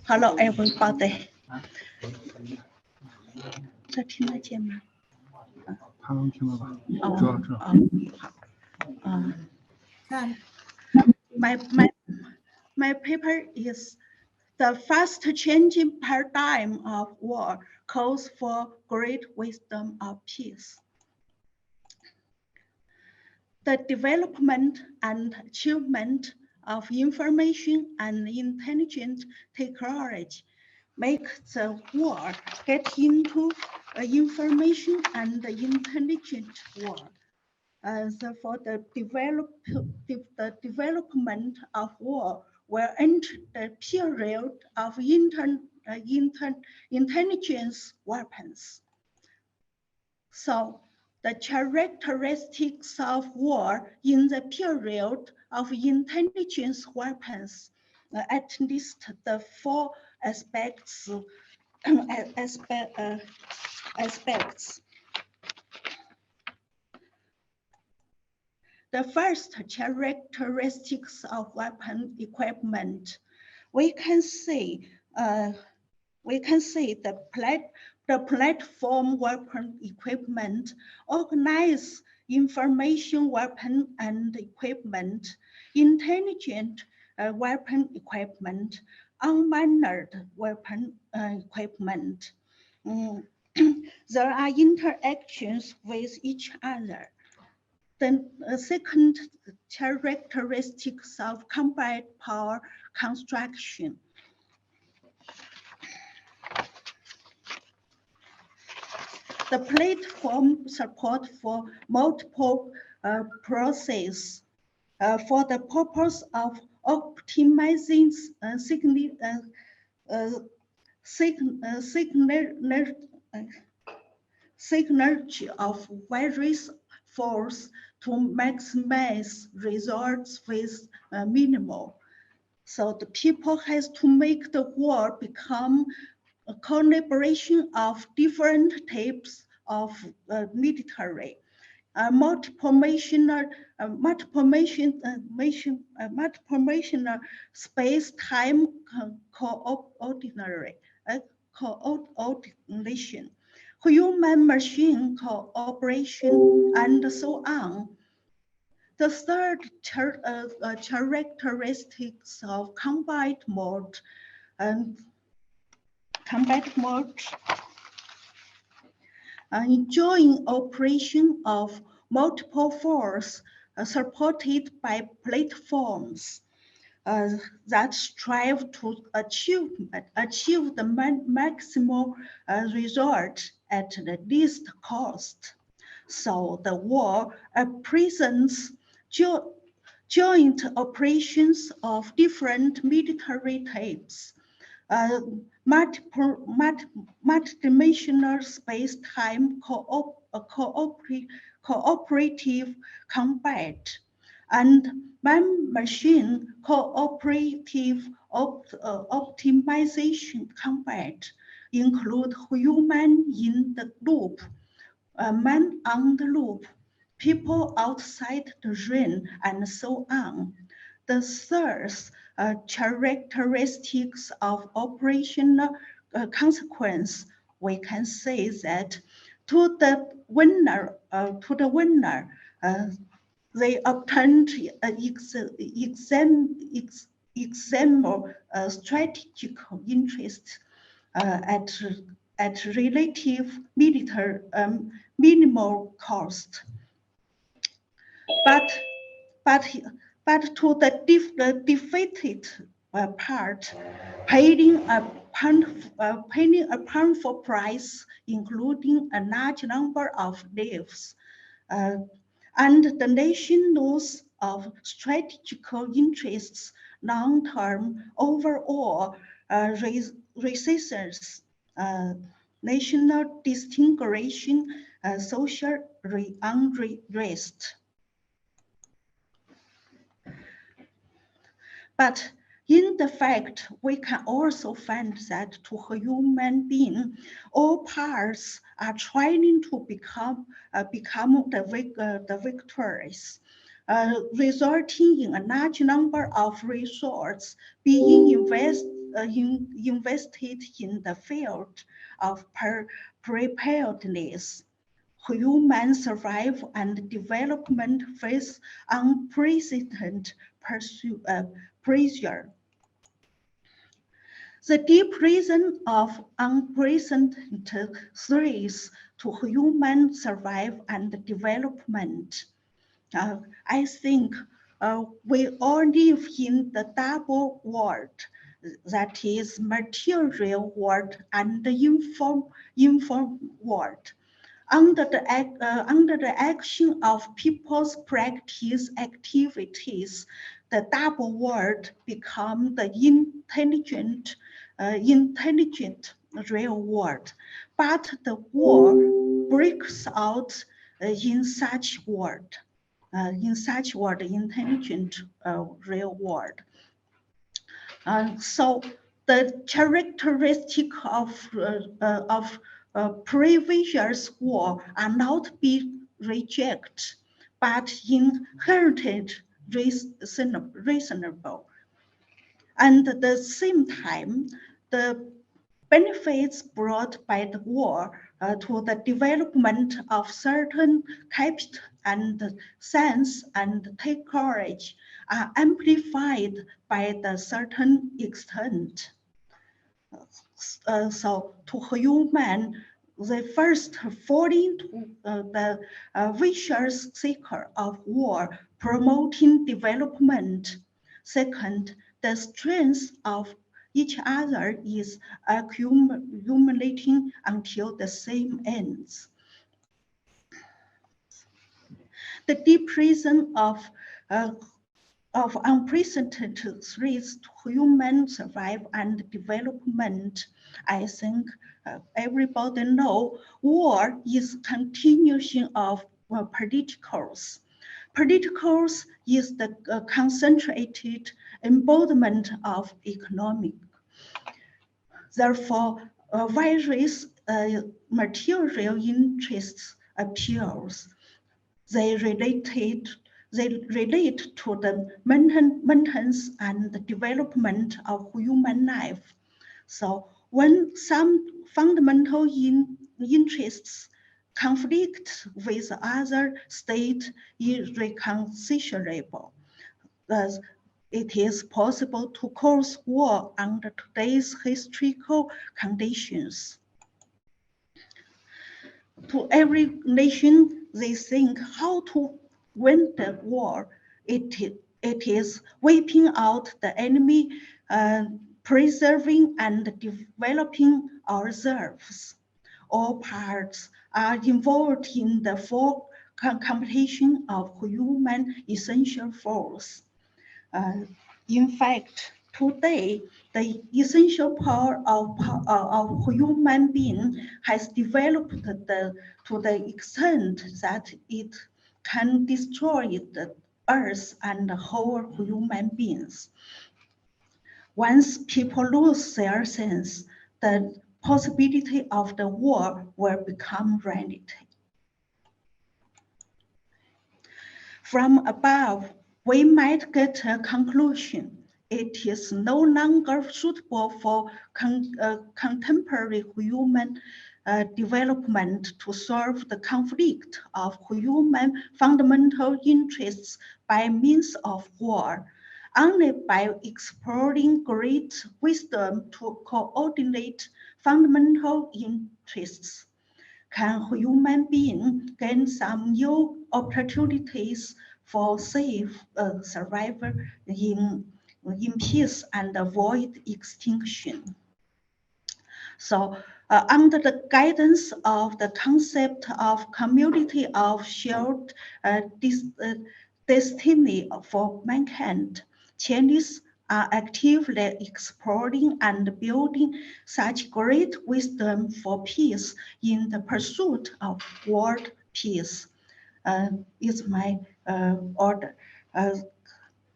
Hello, everybody. 这听得见吗？他能听到吧？哦，知道知道。好，My paper is the fast changing paradigm of war calls for great wisdom of peace. The development and achievement of information and intelligence technology make the war get into information and intelligent war. Therefore, the development of war will enter the period of intelligence weapons. So the characteristics of war in the period of intelligence weapons, at least the four aspects. The first characteristics of weapon equipment, we can see the platform weapon equipment, organized information weapon and equipment, intelligent weapon equipment, unmanned weapon equipment. There are interactions with each other. The second characteristics of combat power construction. The platform support for multiple processes for the purpose of optimizing synergy of various forces to maximize results with minimal. So the people has to make the war become a collaboration of different types of military, multidimensional space-time coordination, human-machine cooperation, and so on. The third characteristics of combat mode joint operation of multiple forces supported by platforms that strive to achieve the maximal result at the least cost. So the war presents joint operations of different military types, multidimensional space-time cooperative combat, and man-machine cooperative optimization combat include human in the loop, man on the loop, people outside the ring, and so on. The third characteristics of operational consequence, we can say that to the winner, they obtained example strategic interest at relative military minimal cost, but to the defeated part, paying a painful price, including a large number of lives, and the nation loss of strategical interests, long-term overall resistance, national disintegration, social unrest. But in the fact, we can also find that to a human being, all parts are trying to become the victorious. resulting in a large number of resources being invested in the field of preparedness. Human survival and development face unprecedented pressure. The deep reason of unprecedented threats to human survival and development. I think we all live in the double world, that is material world and the inform world. Under the action of people's practice activities, the double world become the intelligent real world. But the war breaks out in such world, intelligent real world. So the characteristic of previous war are not be rejected, but inherited reasonable. And at the same time, the benefits brought by the war to the development of certain capital and science and technology are amplified by the certain extent. So to human, they first fall into the vicious cycle of war, promoting development. Second, the strength of each other is accumulating until the same ends. The deep reason of unprecedented threats to human survival and development. I think everybody know war is continuation of politicals. Politicals is the concentrated embodiment of economic. Therefore, various material interests appears. They relate to the maintenance and development of human life. So when some fundamental interests conflict with other state irreconcilable, thus it is possible to cause war under today's historical conditions. To every nation, they think how to win the war. It is wiping out the enemy, preserving and developing our reserves. All parts are involved in the full completion of human essential force. In fact, today, the essential power of human being has developed to the extent that it can destroy the earth and the whole human beings. Once people lose their sense, the possibility of the war will become reality. From above, we might get a conclusion. It is no longer suitable for contemporary human development to solve the conflict of human fundamental interests by means of war. Only by exploring great wisdom to coordinate fundamental interests can human beings gain some new opportunities for safe survival in peace and avoid extinction. So under the guidance of the concept of community of shared destiny for mankind, Chinese are actively exploring and building such great wisdom for peace in the pursuit of world peace. Is my order.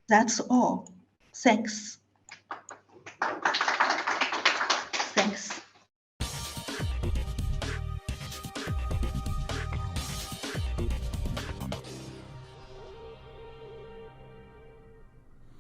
That's all. Thanks. Thanks.